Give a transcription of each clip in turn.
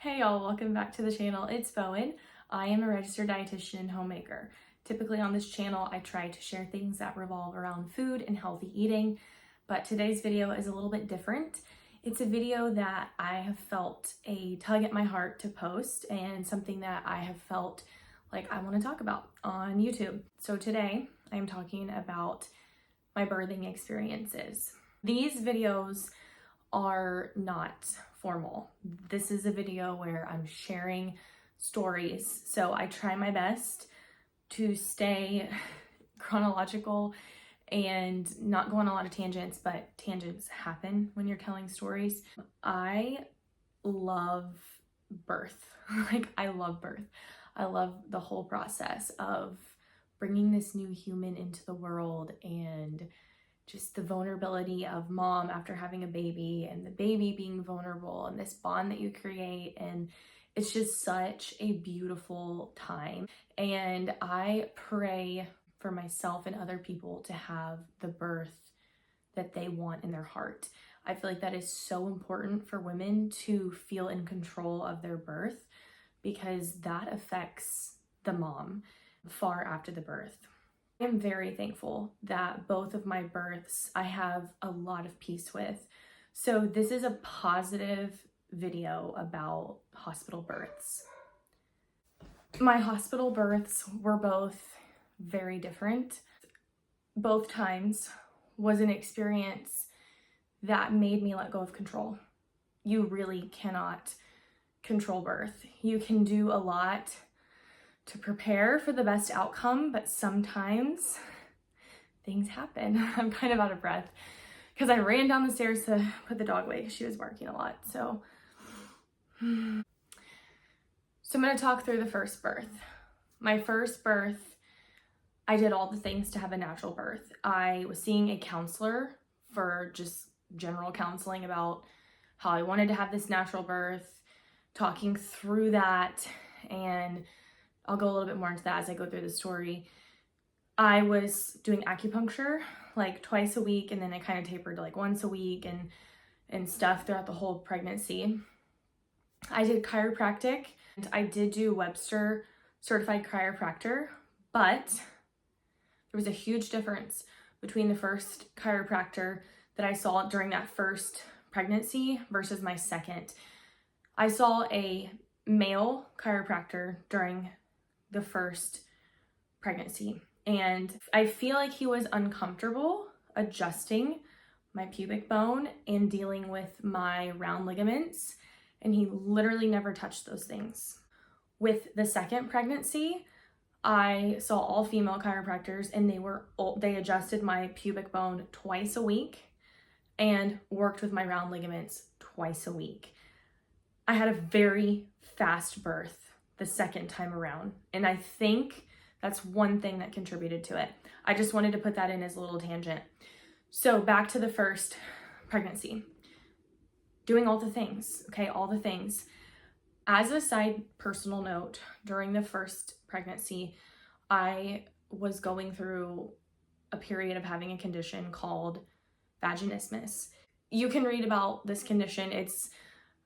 Hey y'all, welcome back to the channel. It's Bowen. I am a registered dietitian and homemaker. Typically on this channel, I try to share things that revolve around food and healthy eating, but today's video is a little bit different. It's a video that I have felt a tug at my heart to post and something that I have felt like I want to talk about on YouTube. So today I am talking about my birthing experiences. These videos are not formal. This is a video where I'm sharing stories. So I try my best to stay chronological and not go on a lot of tangents, but tangents happen when you're telling stories. I love birth. I love birth. I love the whole process of bringing this new human into the world and just the vulnerability of mom after having a baby and the baby being vulnerable and this bond that you create. And it's just such a beautiful time. And I pray for myself and other people to have the birth that they want in their heart. I feel like that is so important for women to feel in control of their birth because that affects the mom far after the birth. I am very thankful that both of my births I have a lot of peace with. So this is a positive video about hospital births. My hospital births were both very different. Both times was an experience that made me let go of control. You really cannot control birth. You can do a lot to prepare for the best outcome, but sometimes things happen. I'm kind of out of breath because I ran down the stairs to put the dog away because she was barking a lot. So I'm going to talk through the first birth. My first birth, I did all the things to have a natural birth. I was seeing a counselor for just general counseling about how I wanted to have this natural birth, talking through that, and I'll go a little bit more into that as I go through the story. I was doing acupuncture like twice a week, and then I kind of tapered to like once a week and stuff throughout the whole pregnancy. I did chiropractic, and I did do Webster certified chiropractor, but there was a huge difference between the first chiropractor that I saw during that first pregnancy versus my second. I saw a male chiropractor during the first pregnancy, and I feel like he was uncomfortable adjusting my pubic bone and dealing with my round ligaments, and he literally never touched those things. With the second pregnancy, I saw all female chiropractors, and they adjusted my pubic bone twice a week and worked with my round ligaments twice a week. I had a very fast birth the second time around, and I think that's one thing that contributed to it. I just wanted to put that in as a little tangent. So back to the first pregnancy, doing all the things, okay, all the things. As a side personal note, during the first pregnancy, I was going through a period of having a condition called Vaginismus. You can read about this condition. It's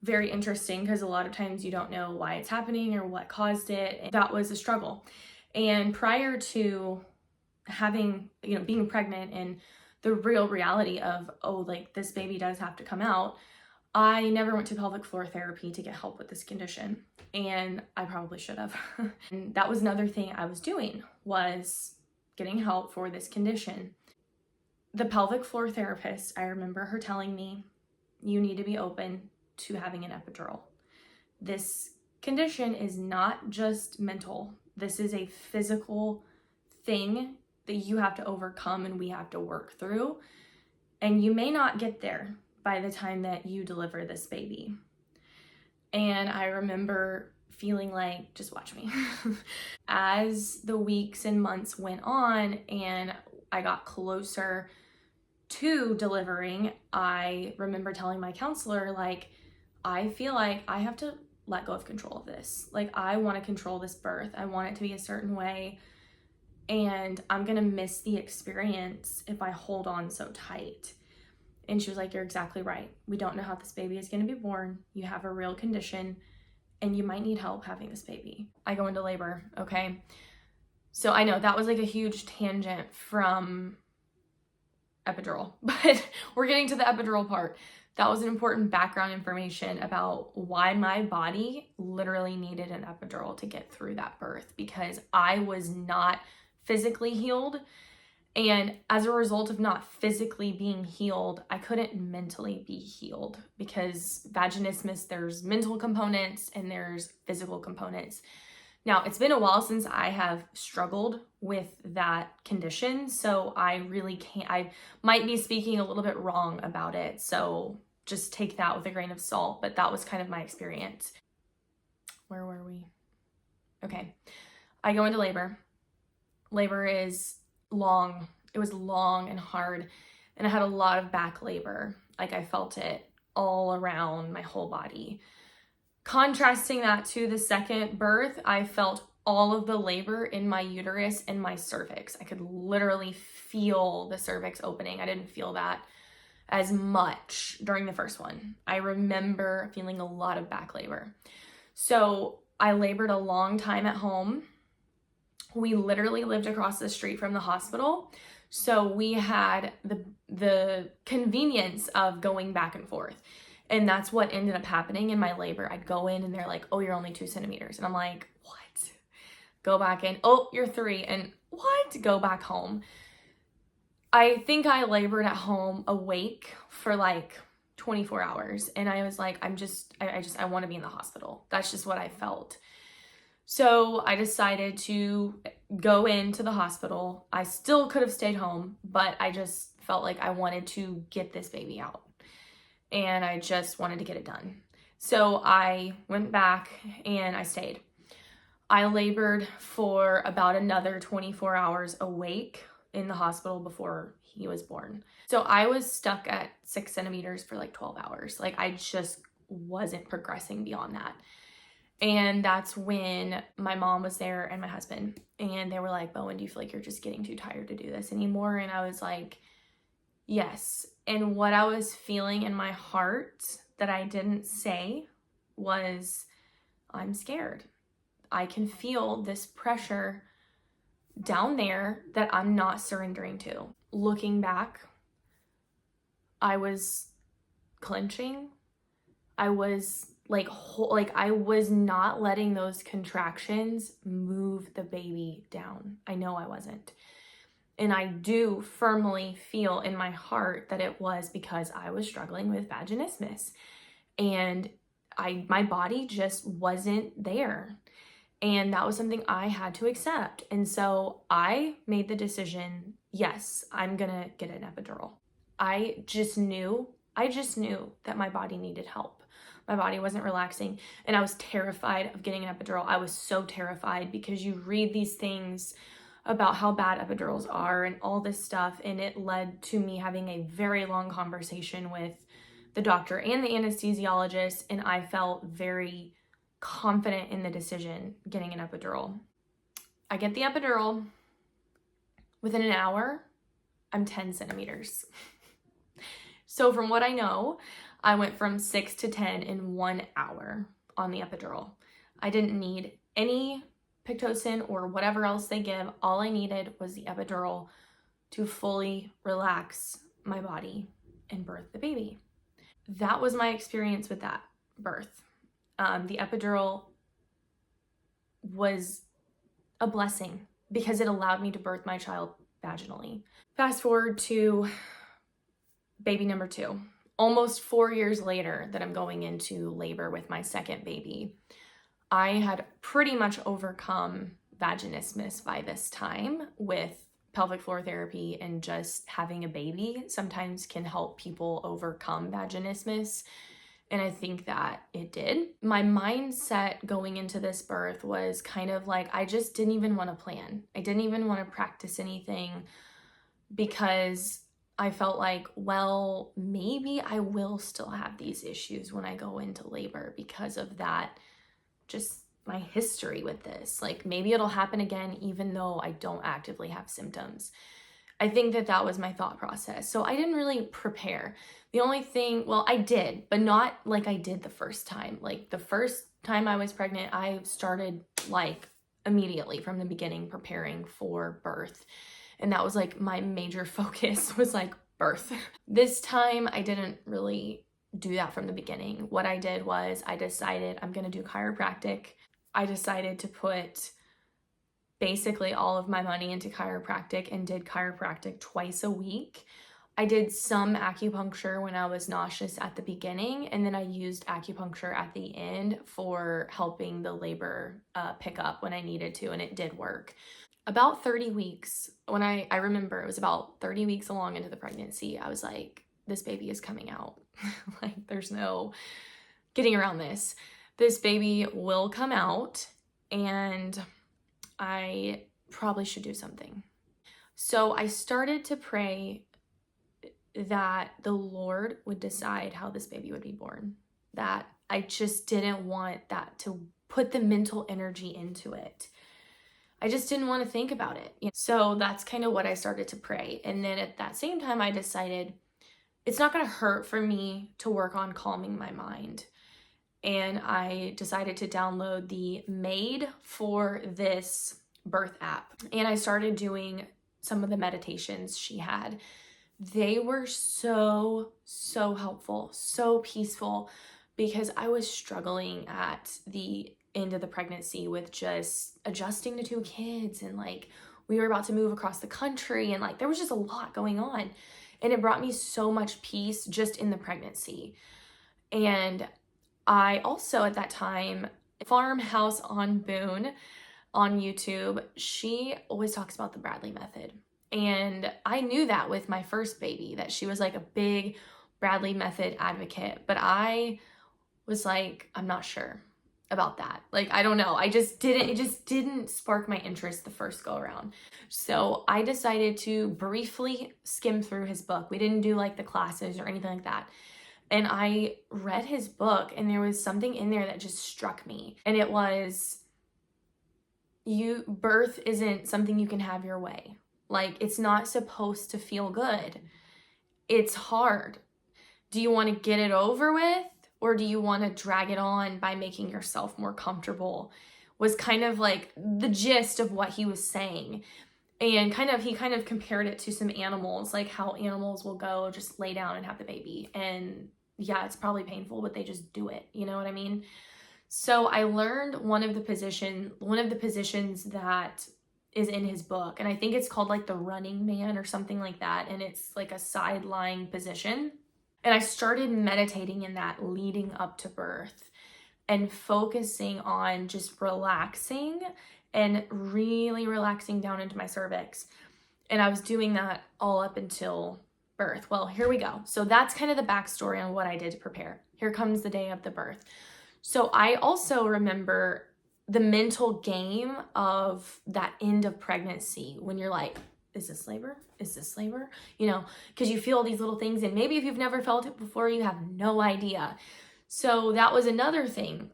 very interesting because a lot of times you don't know why it's happening or what caused it. That was a struggle. And prior to having, being pregnant and the real reality of, this baby does have to come out, I never went to pelvic floor therapy to get help with this condition. And I probably should have. And that was another thing I was doing, was getting help for this condition. The pelvic floor therapist, I remember her telling me, you need to be open to having an epidural. This condition is not just mental. This is a physical thing that you have to overcome and we have to work through. And you may not get there by the time that you deliver this baby. And I remember feeling like, just watch me. As the weeks and months went on and I got closer to delivering, I remember telling my counselor, I feel like I have to let go of control of this. I want to control this birth. I want it to be a certain way. And I'm going to miss the experience if I hold on so tight. And she was like, you're exactly right. We don't know how this baby is going to be born. You have a real condition and you might need help having this baby. I go into labor, okay? So I know that was like a huge tangent from epidural, but we're getting to the epidural part. That was an important background information about why my body literally needed an epidural to get through that birth, because I was not physically healed. And as a result of not physically being healed, I couldn't mentally be healed, because vaginismus, there's mental components and there's physical components. Now, it's been a while since I have struggled with that condition, so I really can't, I might be speaking a little bit wrong about it, so just take that with a grain of salt, but that was kind of my experience. Where were we? Okay, I go into labor. Labor is long. It was long and hard, and I had a lot of back labor. Like, I felt it all around my whole body. Contrasting that to the second birth, I felt all of the labor in my uterus and my cervix. I could literally feel the cervix opening. I didn't feel that as much during the first one. I remember feeling a lot of back labor. So I labored a long time at home. We literally lived across the street from the hospital. So we had the convenience of going back and forth. And that's what ended up happening in my labor. I'd go in and they're like, oh, you're only 2 centimeters. And I'm like, what? Go back in. Oh, you're 3. And what? Go back home. I think I labored at home awake for like 24 hours. And I was like, I want to be in the hospital. That's just what I felt. So I decided to go into the hospital. I still could have stayed home, but I just felt like I wanted to get this baby out. And I just wanted to get it done. So I went back and I stayed. I labored for about another 24 hours awake in the hospital before he was born. So I was stuck at 6 centimeters for like 12 hours. Like, I just wasn't progressing beyond that. And that's when my mom was there and my husband, and they were like, Bowen, do you feel like you're just getting too tired to do this anymore? And I was like, yes. And what I was feeling in my heart that I didn't say was, I'm scared. I can feel this pressure down there that I'm not surrendering to. Looking back, I was clenching. I was like I was not letting those contractions move the baby down. I know I wasn't. And I do firmly feel in my heart that it was because I was struggling with vaginismus. And my body just wasn't there. And that was something I had to accept. And so I made the decision, yes, I'm gonna get an epidural. I just knew that my body needed help. My body wasn't relaxing, and I was terrified of getting an epidural. I was so terrified because you read these things about how bad epidurals are and all this stuff, and it led to me having a very long conversation with the doctor and the anesthesiologist, and I felt very confident in the decision getting an epidural. I get the epidural. Within an hour, I'm 10 centimeters. So from what I know, I went from 6 to 10 in 1 hour on the epidural. I didn't need any Pitocin or whatever else they give. All I needed was the epidural to fully relax my body and birth the baby. That was my experience with that birth. The epidural was a blessing because it allowed me to birth my child vaginally. Fast forward to baby number 2. Almost 4 years later that I'm going into labor with my second baby, I had pretty much overcome vaginismus by this time with pelvic floor therapy, and just having a baby sometimes can help people overcome vaginismus. And I think that it did. My mindset going into this birth was kind of like, I just didn't even want to plan. I didn't even want to practice anything because I felt like, well, maybe I will still have these issues when I go into labor because of that, just my history with this. Like, maybe it'll happen again, even though I don't actively have symptoms. I think that was my thought process. So I didn't really prepare. The only thing, well, I did, but not like I did the first time. Like, the first time I was pregnant, I started like immediately from the beginning preparing for birth. And that was like my major focus was like birth. This time I didn't really do that from the beginning. What I did was I decided I'm going to do chiropractic. I decided to put basically all of my money into chiropractic and did chiropractic twice a week. I did some acupuncture when I was nauseous at the beginning, and then I used acupuncture at the end for helping the labor pick up when I needed to, and it did work. About 30 weeks, when I remember it was about 30 weeks along into the pregnancy, I was like, this baby is coming out. Like, there's no getting around this. This baby will come out, and I probably should do something. So I started to pray that the Lord would decide how this baby would be born. That I just didn't want that to put the mental energy into it. I just didn't want to think about it. So that's kind of what I started to pray. And then at that same time, I decided it's not going to hurt for me to work on calming my mind. And I decided to download the Made for This birth app. And I started doing some of the meditations she had. They were so helpful, so peaceful, because I was struggling at the end of the pregnancy with just adjusting to 2 kids, and like we were about to move across the country, and like there was just a lot going on, and it brought me so much peace just in the pregnancy. And I also at that time, Farmhouse on Boone on YouTube, she always talks about the Bradley method. And I knew that with my first baby, that she was like a big Bradley method advocate, but I was like, I'm not sure about that. Like, I don't know. It just didn't spark my interest the first go around. So I decided to briefly skim through his book. We didn't do like the classes or anything like that. And I read his book, and there was something in there that just struck me. And it was, birth isn't something you can have your way. Like, it's not supposed to feel good. It's hard. Do you want to get it over with, or do you want to drag it on by making yourself more comfortable? Was kind of like the gist of what he was saying. And he kind of compared it to some animals, like how animals will go just lay down and have the baby. And yeah, it's probably painful, but they just do it. You know what I mean? So I learned one of the positions that is in his book, and I think it's called like the running man or something like that, and it's like a side lying position. And I started meditating in that leading up to birth and focusing on just relaxing and really relaxing down into my cervix. And I was doing that all up until birth. Well, here we go. So that's kind of the backstory on what I did to prepare. Here comes the day of the birth. So I also remember the mental game of that end of pregnancy when you're like, is this labor? Is this labor? You know, because you feel these little things, and maybe if you've never felt it before, you have no idea. So that was another thing.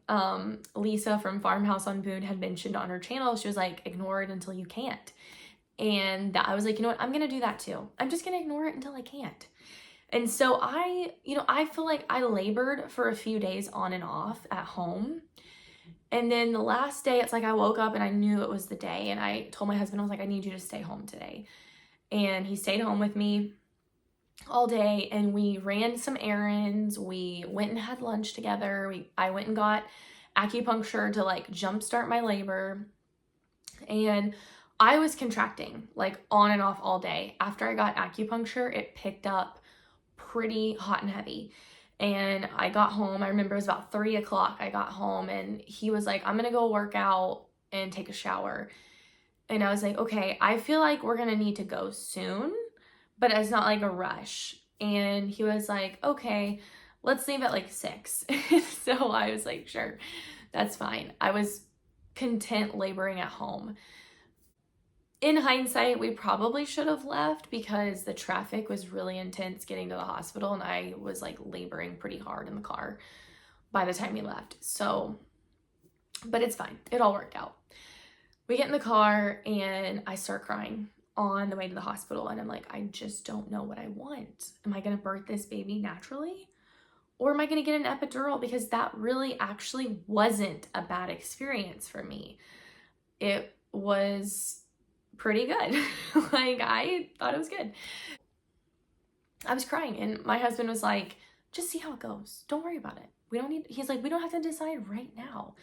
Lisa from Farmhouse on Boone had mentioned on her channel. She was like, ignore it until you can't. And I was like, you know what? I'm going to do that too. I'm just going to ignore it until I can't. And so I feel like I labored for a few days on and off at home. And then the last day, it's like I woke up and I knew it was the day. And I told my husband, I was like, I need you to stay home today. And he stayed home with me all day, and we ran some errands. We went and had lunch together. I went and got acupuncture to like jumpstart my labor. And I was contracting like on and off all day. After I got acupuncture, it picked up pretty hot and heavy. And I got home, I remember it was about 3 o'clock. I got home, and he was like, I'm gonna go work out and take a shower. And I was like, okay, I feel like we're gonna need to go soon, but it's not like a rush. And he was like, okay, let's leave at like 6. So I was like, sure, that's fine. I was content laboring at home. In hindsight, we probably should have left because the traffic was really intense getting to the hospital, and I was like laboring pretty hard in the car by the time we left. So, but it's fine. It all worked out. We get in the car and I start crying on the way to the hospital, and I'm like, I just don't know what I want. Am I going to birth this baby naturally, Or am I going to get an epidural? Because that really actually wasn't a bad experience for me. It was pretty good. Like, I thought it was good. I was crying and my husband was like, just see how it goes. Don't worry about it. He's like, we don't have to decide right now.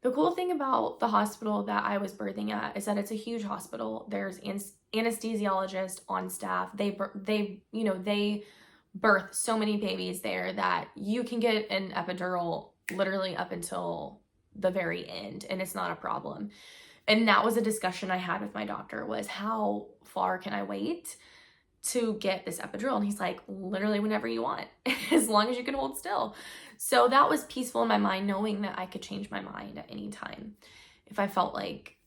The cool thing about the hospital that I was birthing at is that it's a huge hospital. There's anesthesiologists on staff. They birth so many babies there that you can get an epidural literally up until the very end and it's not a problem. And that was a discussion I had with my doctor, was how far can I wait to get this epidural? And he's like, literally whenever you want, as long as you can hold still. So that was peaceful in my mind, knowing that I could change my mind at any time if I felt like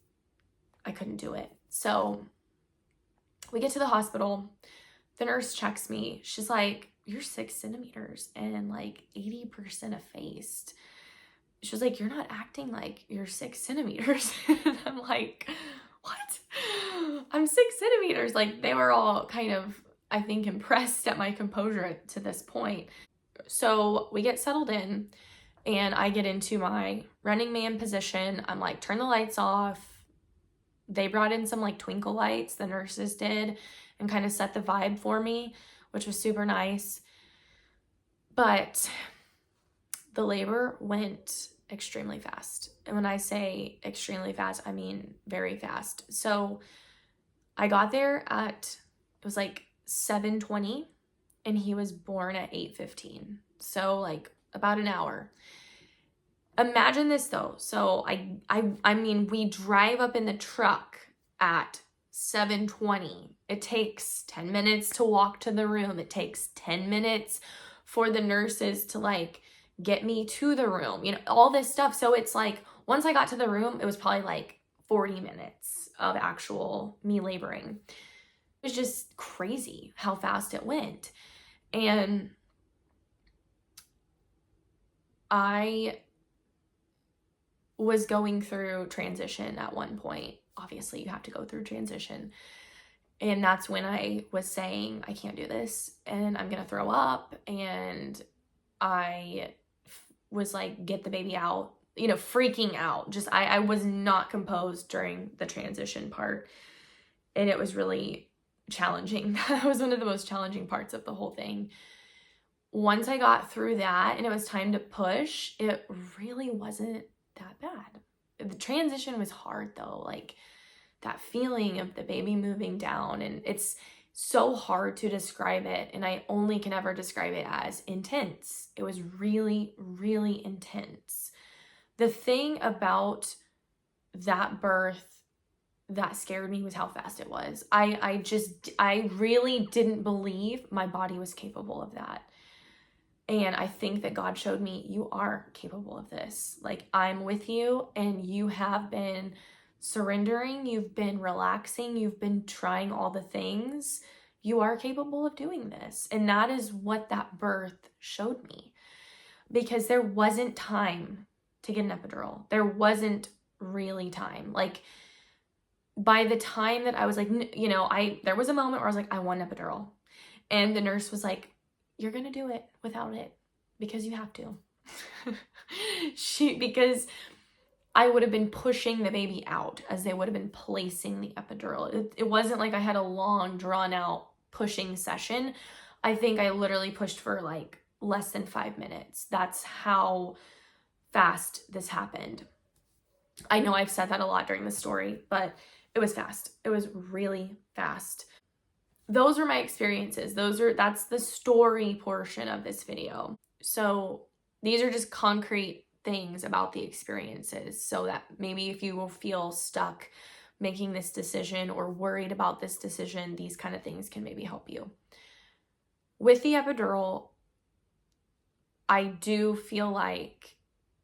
I couldn't do it. So we get to the hospital. The nurse checks me. She's like, you're 6 centimeters and like 80% effaced. She was like, you're not acting like you're 6 centimeters. And I'm like, what? I'm 6 centimeters. Like, they were all kind of, I think, impressed at my composure to this point. So we get settled in and I get into my running man position. I'm like, turn the lights off. They brought in some like twinkle lights, the nurses did, and kind of set the vibe for me, which was super nice. But the labor went extremely fast. And when I say extremely fast, I mean very fast. So I got there at, it was like 7:20 and he was born at 8:15. So like about an hour. Imagine this though. So I mean, we drive up in the truck at 7:20. It takes 10 minutes to walk to the room. It takes 10 minutes for the nurses to like get me to the room, you know, all this stuff. So it's like, once I got to the room, it was probably like 40 minutes of actual me laboring. It was just crazy how fast it went. And I was going through transition at one point. Obviously, you have to go through transition. And that's when I was saying, I can't do this and I'm going to throw up. And I was like, get the baby out, you know, freaking out. Just, I was not composed during the transition part. And it was really challenging. That was one of the most challenging parts of the whole thing. Once I got through that and it was time to push, it really wasn't that bad. The transition was hard though, like that feeling of the baby moving down, and it's so hard to describe it, and I only can ever describe it as intense. It was really, really intense. The thing about that birth that scared me was how fast it was. I really didn't believe my body was capable of that. And I think that God showed me, you are capable of this. Like, I'm with you, and you have been surrendering, you've been relaxing, you've been trying all the things. You are capable of doing this. And that is what that birth showed me. Because there wasn't time to get an epidural. There wasn't really time. Like, by the time that I was like, you know, there was a moment where I was like, I want an epidural. And the nurse was like, you're going to do it without it because you have to. Because I would have been pushing the baby out as they would have been placing the epidural. It wasn't like I had a long drawn out pushing session. I think I literally pushed for like less than 5 minutes. That's how fast this happened. I know I've said that a lot during the story, but it was fast. It was really fast. Those are my experiences. That's the story portion of this video. So these are just concrete things about the experiences, so that maybe if you will feel stuck making this decision or worried about this decision, these kind of things can maybe help you. With the epidural, I do feel like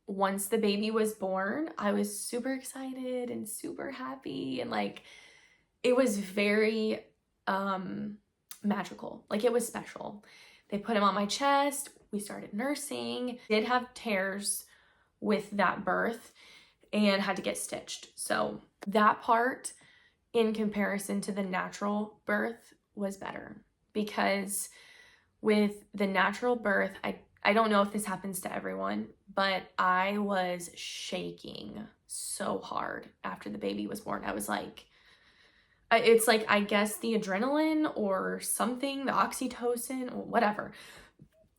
once the baby was born, I was super excited and super happy, and like it was very magical. Like, it was special. They put him on my chest. We started nursing. Did have tears with that birth and had to get stitched. So that part, in comparison to the natural birth, was better, because with the natural birth, I I don't know if this happens to everyone, but I was shaking so hard after the baby was born. I was like, it's like, I guess the adrenaline or something, the oxytocin, or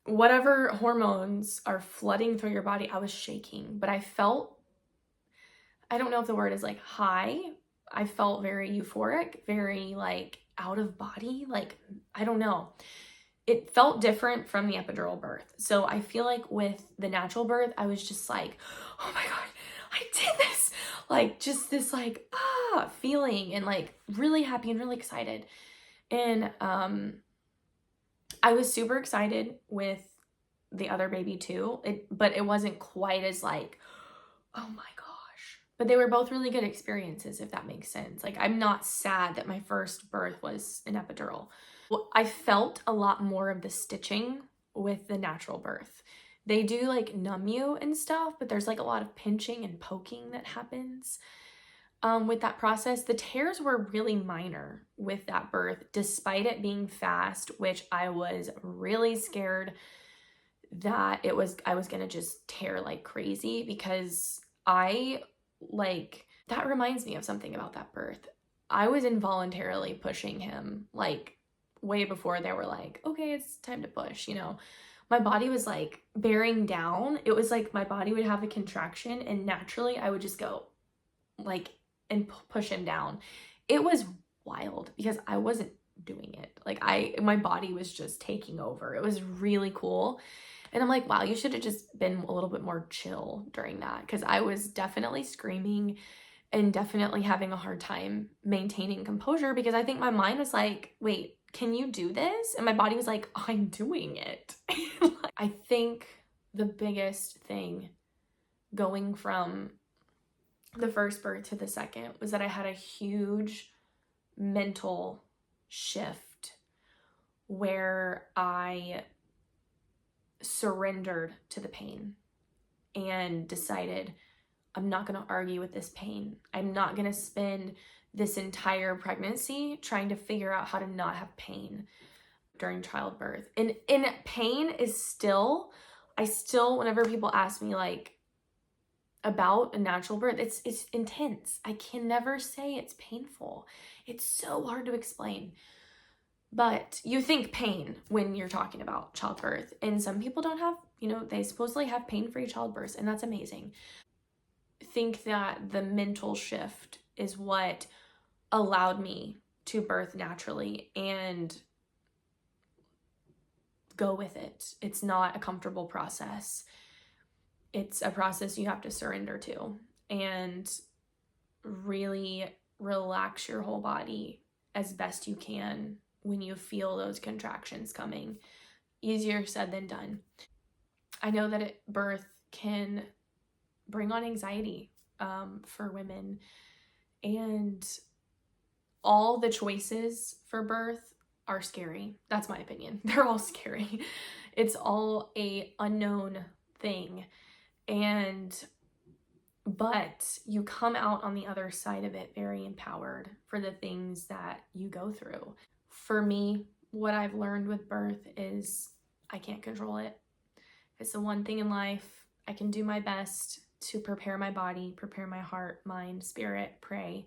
whatever hormones are flooding through your body, I was shaking. But I felt, I don't know if the word is like high. I felt very euphoric, very like out of body. Like, I don't know. It felt different from the epidural birth. So I feel like with the natural birth, I was just like, oh my God, I did this. Like just this like, feeling, and like really happy and really excited. And I was super excited with the other baby too. But it wasn't quite as like, oh my gosh. But they were both really good experiences, if that makes sense. Like, I'm not sad that my first birth was an epidural. I felt a lot more of the stitching with the natural birth. They do like numb you and stuff, but there's like a lot of pinching and poking that happens with that process. The tears were really minor with that birth, despite it being fast, which I was really scared that I was gonna just tear like crazy, because that reminds me of something about that birth. I was involuntarily pushing him like way before they were like, okay, it's time to push, you know. My body was like bearing down. It was like my body would have a contraction, and naturally I would just go like and push him down. It was wild because I wasn't doing it. Like my body was just taking over. It was really cool. And I'm like, wow, you should have just been a little bit more chill during that, because I was definitely screaming and definitely having a hard time maintaining composure, because I think my mind was like, wait, can you do this? And my body was like, I'm doing it. I think the biggest thing going from the first birth to the second was that I had a huge mental shift where I surrendered to the pain and decided, I'm not going to argue with this pain. I'm not going to spend this entire pregnancy trying to figure out how to not have pain during childbirth. And pain is still, whenever people ask me like about a natural birth, it's intense. I can never say it's painful. It's so hard to explain. But you think pain when you're talking about childbirth, and some people don't have, you know, they supposedly have pain-free childbirths, and that's amazing. Think that the mental shift is what allowed me to birth naturally and go with it. It's not a comfortable process. It's a process you have to surrender to and really relax your whole body as best you can when you feel those contractions coming. Easier said than done. I know that birth can bring on anxiety for women, and all the choices for birth are scary. That's my opinion. They're all scary. It's all a unknown thing. But you come out on the other side of it very empowered for the things that you go through. For me, what I've learned with birth is I can't control it. It's the one thing in life I can do my best to prepare my body, prepare my heart, mind, spirit, pray.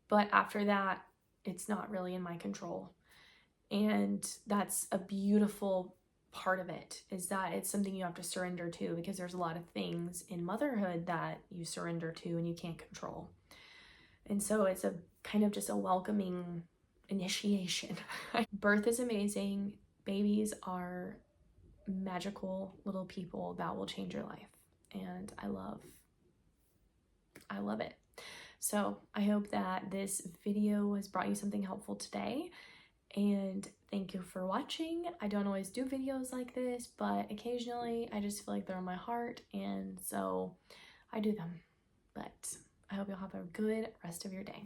But after that, it's not really in my control. And that's a beautiful part of it, is that it's something you have to surrender to, because there's a lot of things in motherhood that you surrender to and you can't control. And so it's a kind of just a welcoming initiation. Birth is amazing. Babies are magical little people that will change your life. And I love it. So I hope that this video has brought you something helpful today. And thank you for watching. I don't always do videos like this, but occasionally I just feel like they're on my heart, and so I do them. But I hope you'll have a good rest of your day.